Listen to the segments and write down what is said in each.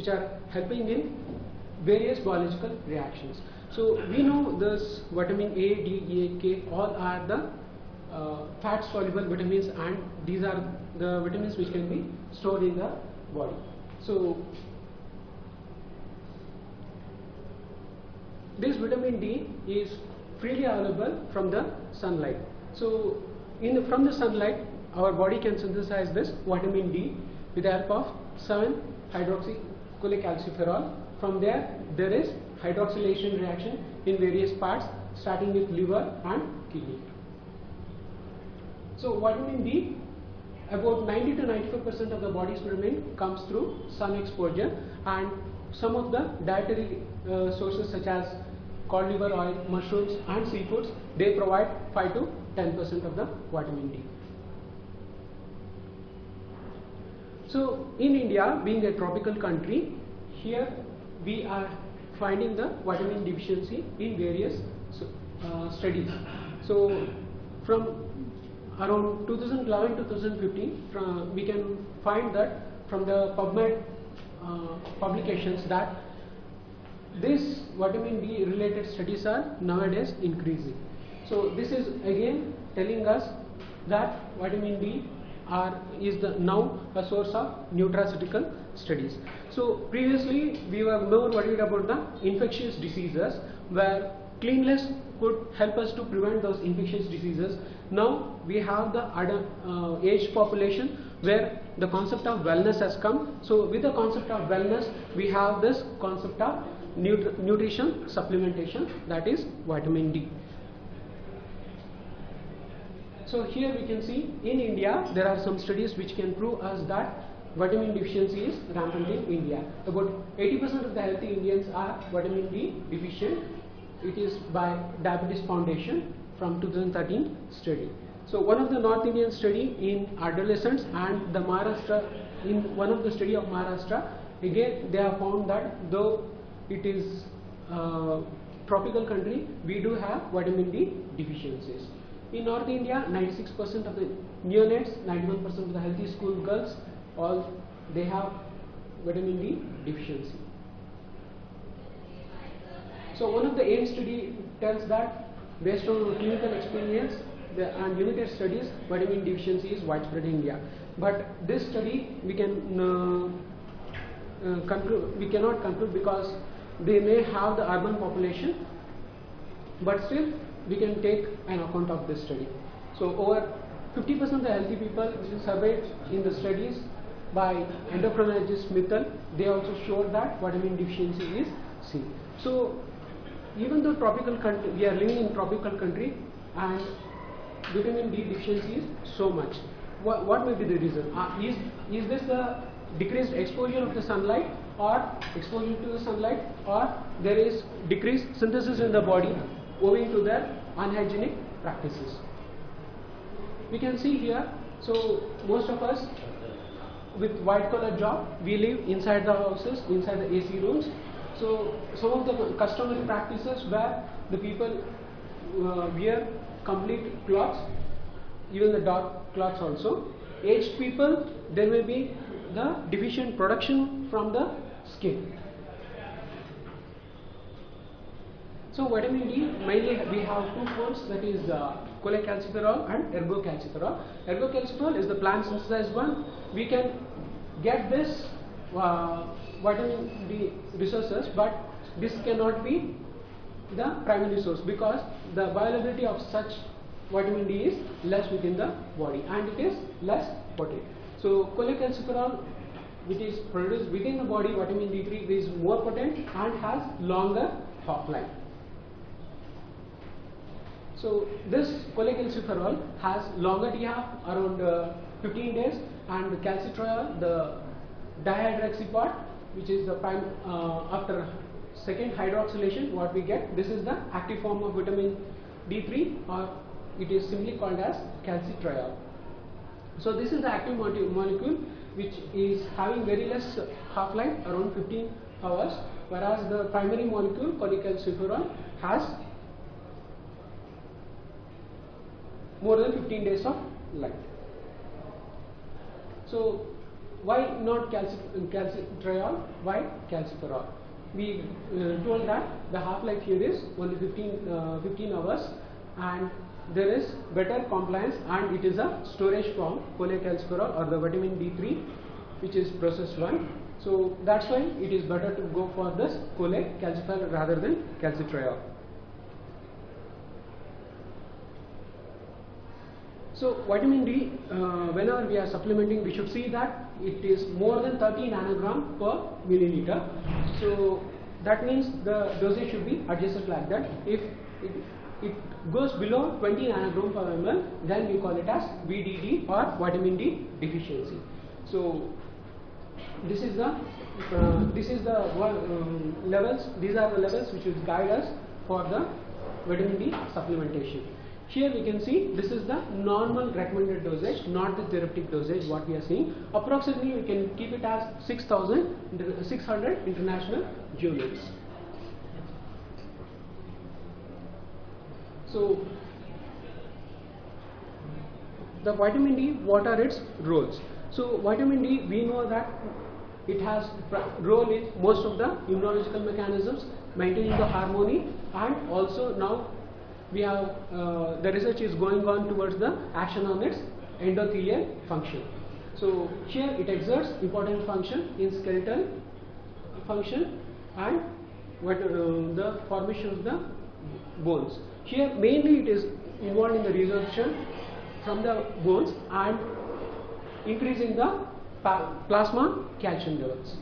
which are helping in various biological reactions. So we know this vitamin A, D, E, K all are the fat soluble vitamins, and these are the vitamins which can be stored in the body. So this vitamin D is freely available from the sunlight. So from the sunlight our body can synthesize this vitamin D with the help of 7-hydroxycholecalciferol. From there is hydroxylation reaction in various parts starting with liver and kidney. So vitamin D, about 90 to 95% of the body's vitamin comes through sun exposure, and some of the dietary sources such as cod liver oil, mushrooms and seafoods, they provide 5 to 10% of the vitamin D. So in India, being a tropical country, here we are finding the vitamin deficiency in various studies. So from around 2011 to 2015, we can find that from the PubMed publications that this vitamin D related studies are nowadays increasing. So this is again telling us that vitamin D is now a source of nutraceutical studies. So previously we were more worried about the infectious diseases, where cleanliness could help us to prevent those infectious diseases. Now we have the aged population where the concept of wellness has come. So with the concept of wellness, we have this concept of nutrition supplementation, that is vitamin D. So here we can see in India there are some studies which can prove us that vitamin deficiency is rampant in India. About 80% of the healthy Indians are vitamin D deficient. It is by Diabetes Foundation from 2013 study. So one of the North Indian study in adolescents and the Maharashtra, in one of the study of Maharashtra, again they have found that though it is tropical country, we do have vitamin D deficiencies. In North India, 96% of the neonates, 91% of the healthy school girls, all they have vitamin D deficiency. So one of the AIM study tells that based on clinical experience and limited studies, vitamin deficiency is widespread in India. But this study we can we cannot conclude because they may have the urban population, but still we can take an account of this study. So over 50% of the healthy people surveyed in the studies by endocrinologist Mittal, they also showed that vitamin deficiency is seen. So even though tropical country, we are living in tropical country and vitamin D deficiency is so much, what may be the reason? Is this the decreased exposure of the sunlight, or exposure to the sunlight, or there is decreased synthesis in the body owing to their unhygienic practices? We can see here, so most of us with white collar job, we live inside the houses, inside the AC rooms. So some of the customary practices where the people wear complete cloths, even the dark cloths also. Aged people, there may be the deficient production from the skin. So vitamin D, mainly we have two forms, that is cholecalciferol and ergocalciferol. Ergocalciferol is the plant synthesized one. We can get this vitamin D resources, but this cannot be the primary source because the bioavailability of such vitamin D is less within the body and it is less potent. So cholecalciferol, which is produced within the body, vitamin D3, is more potent and has longer half-life. So this cholecalciferol has longer T-half, around 15 days, and the calcitriol, the dihydroxy part, which is the after second hydroxylation, what we get, this is the active form of vitamin D3, or it is simply called as calcitriol. So this is the active molecule which is having very less half-life, around 15 hours, whereas the primary molecule cholecalciferol has more than 15 days of life. So why not calcitriol? Why calciferol? We told that the half-life here is only 15 hours, and there is better compliance, and it is a storage form, cholecalciferol or the vitamin D3, which is processed one. So that's why it is better to go for this cholecalciferol rather than calcitriol. So vitamin D, whenever we are supplementing, we should see that it is more than 30 nanogram per milliliter. So that means the dosage should be adjusted like that. If it goes below 20 nanogram per ml, then we call it as VDD or vitamin D deficiency. So this is the levels. These are the levels which will guide us for the vitamin D supplementation. Here we can see this is the normal recommended dosage, not the therapeutic dosage what we are seeing. Approximately we can keep it as 600 international units. So the vitamin D, what are its roles? So vitamin D, we know that it has role in most of the immunological mechanisms, maintaining the harmony, and also now we have the research is going on towards the action on its endothelial function. So here it exerts important function in skeletal function and the formation of the bones. Here mainly it is involved in the resorption from the bones and increasing the plasma calcium levels.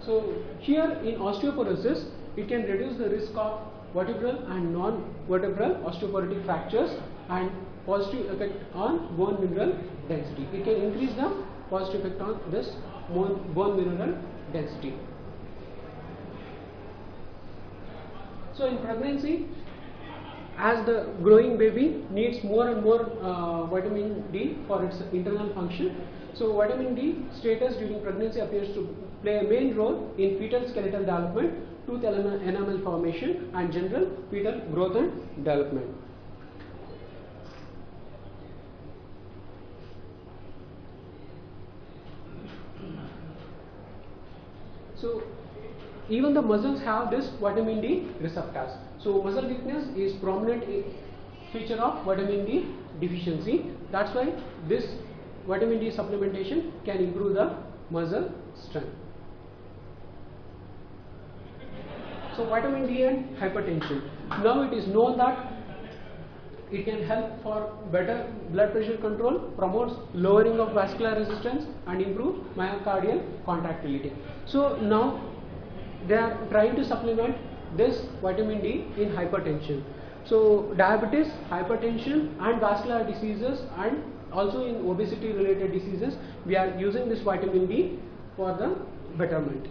So here in osteoporosis, it can reduce the risk of vertebral and non-vertebral osteoporotic fractures and positive effect on bone mineral density. It can increase the positive effect on this bone mineral density. So in pregnancy, as the growing baby needs more and more vitamin D for its internal function, so vitamin D status during pregnancy appears to play a main role in fetal skeletal development, tooth enamel formation, and general fetal growth and development. So even the muscles have this vitamin D receptors. So muscle weakness is prominent feature of vitamin D deficiency. That's why this vitamin D supplementation can improve the muscle strength. So vitamin D and hypertension. Now it is known that it can help for better blood pressure control, promotes lowering of vascular resistance, and improve myocardial contractility. So now they are trying to supplement this vitamin D in hypertension. So diabetes, hypertension, and vascular diseases, and also in obesity related diseases, we are using this vitamin D for the betterment.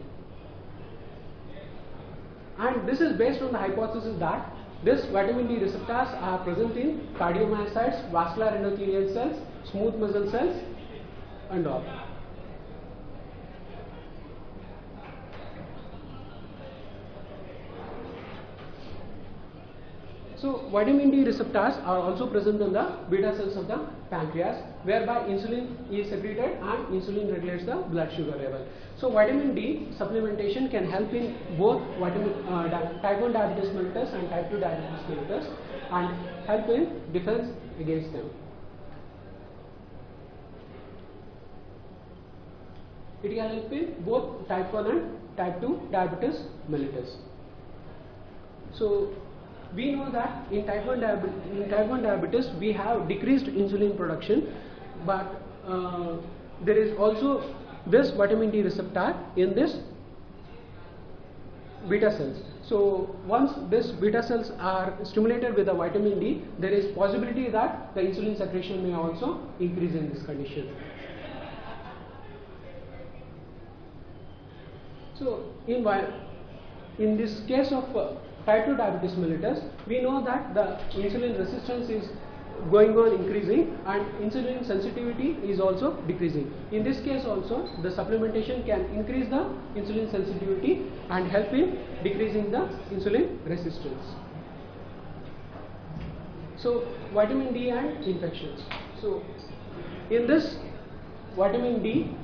And this is based on the hypothesis that this vitamin D receptors are present in cardiomyocytes, vascular endothelial cells, smooth muscle cells, and all. So vitamin D receptors are also present in the beta cells of the pancreas, whereby insulin is secreted and insulin regulates the blood sugar level. So vitamin D supplementation can help in both type 1 diabetes mellitus and type 2 diabetes mellitus, and help in defense against them. It can help in both type 1 and type 2 diabetes mellitus. So we know that in type 1 diabetes we have decreased insulin production, but there is also this vitamin D receptor in this beta cells. So once these beta cells are stimulated with the vitamin D, there is possibility that the insulin secretion may also increase in this condition. So in this case of type 2 diabetes mellitus, we know that the insulin resistance is going on increasing and insulin sensitivity is also decreasing. In this case also, the supplementation can increase the insulin sensitivity and help in decreasing the insulin resistance. So vitamin D and infections. So in this vitamin D,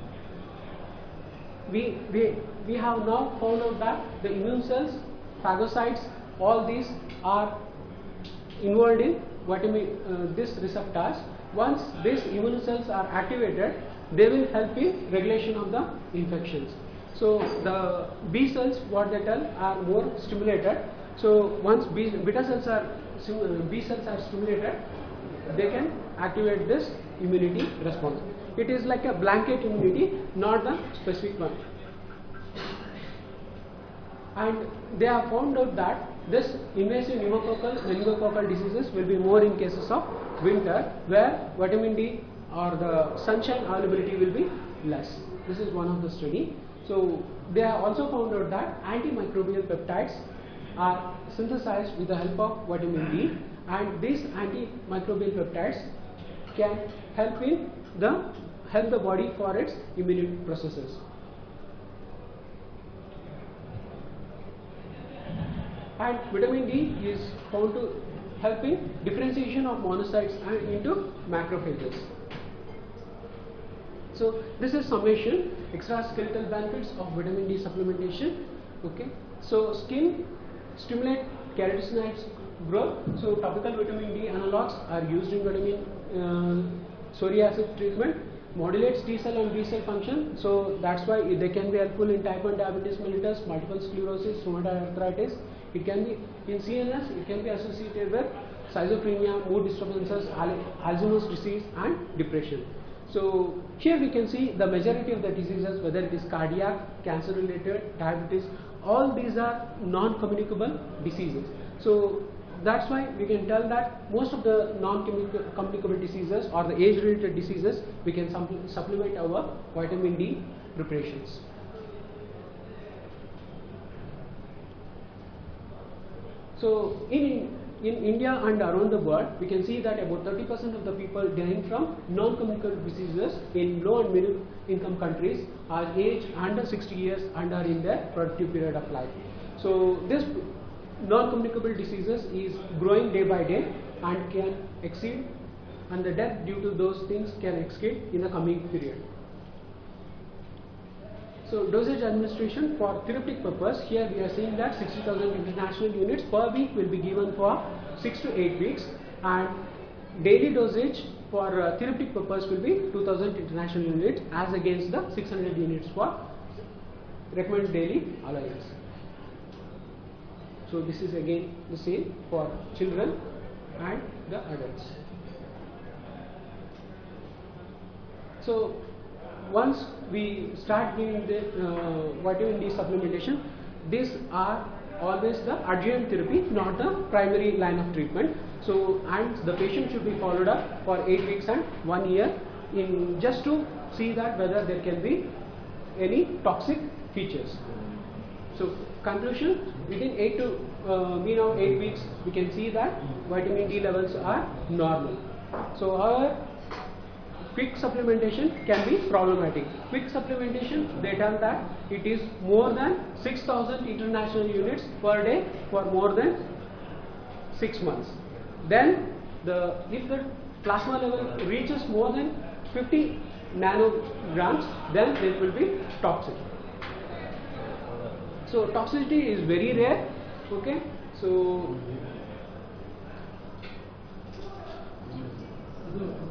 we have now found out that the immune cells, phagocytes, all these are involved in this receptors. Once these immune cells are activated, they will help in regulation of the infections. So the B cells, what they tell, are more stimulated. So once B cells are stimulated, they can activate this immunity response. It is like a blanket immunity, not a specific one. And they have found out that this invasive pneumococcal, meningococcal diseases will be more in cases of winter, where vitamin D or the sunshine availability will be less. This is one of the study. So they have also found out that antimicrobial peptides are synthesized with the help of vitamin D, and these antimicrobial peptides can help the body for its immune processes. And vitamin D is found to help in differentiation of monocytes and into macrophages. So this is summation, extraskeletal benefits of vitamin D supplementation. Okay. So skin stimulate keratinocytes growth. So topical vitamin D analogs are used in psoriasis treatment. Modulates T cell and B cell function. So that's why they can be helpful in type 1 diabetes mellitus, multiple sclerosis, rheumatoid arthritis. It can be in CNS. It can be associated with schizophrenia, mood disturbances, Alzheimer's disease, and depression. So here we can see the majority of the diseases, whether it is cardiac, cancer related, diabetes, all these are non-communicable diseases. So that's why we can tell that most of the non-communicable diseases or the age related diseases, we can supplement our vitamin D preparations. So in India and around the world, we can see that about 30% of the people dying from non-communicable diseases in low and middle income countries are aged under 60 years and are in their productive period of life. So this non-communicable diseases is growing day by day and can exceed, and the death due to those things can exceed in the coming period. So dosage administration for therapeutic purpose, here we are seeing that 60,000 international units per week will be given for 6 to 8 weeks, and daily dosage for therapeutic purpose will be 2,000 international units as against the 600 units for recommended daily allowance. So this is again the same for children and the adults. So once we start giving the vitamin D supplementation, these are always the adjuvant therapy, not the primary line of treatment. So and the patient should be followed up for 8 weeks and 1 year in just to see that whether there can be any toxic features. So conclusion, within 8 weeks we can see that vitamin D levels are normal. So our quick supplementation can be problematic. Quick supplementation, they tell that it is more than 6,000 international units per day for more than 6 months. Then if the plasma level reaches more than 50 nanograms, then it will be toxic. So toxicity is very rare. Okay. So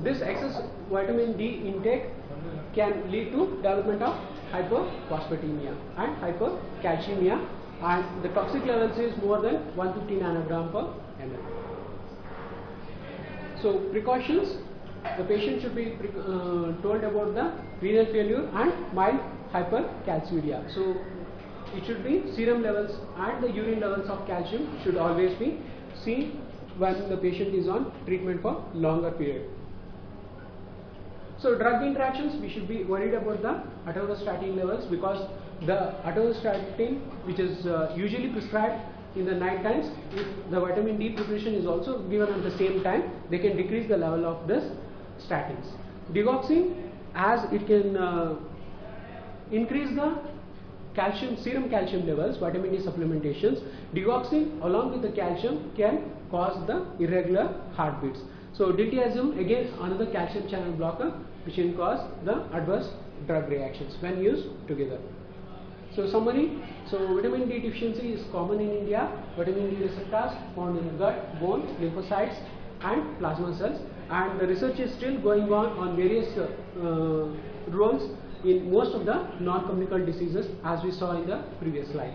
this excess vitamin D intake can lead to development of hyperphosphatemia and hypercalcemia, and the toxic levels is more than 150 nanogram per ml. So precautions, the patient should be told about the renal failure and mild hypercalciuria. So it should be serum levels and the urine levels of calcium should always be seen when the patient is on treatment for longer period. So drug interactions, we should be worried about the atorvastatin levels, because the atorvastatin, which is usually prescribed in the night times, if the vitamin D preparation is also given at the same time, they can decrease the level of this statins. Digoxin, as it can increase the calcium, serum calcium levels, vitamin D supplementations, digoxin along with the calcium can cause the irregular heartbeats. So diltiazem, again another calcium channel blocker which can cause the adverse drug reactions when used together. So summary, so vitamin D deficiency is common in India. Vitamin D receptors found in the gut, bone, lymphocytes and plasma cells, and the research is still going on various roles in most of the non-communicable diseases as we saw in the previous slide.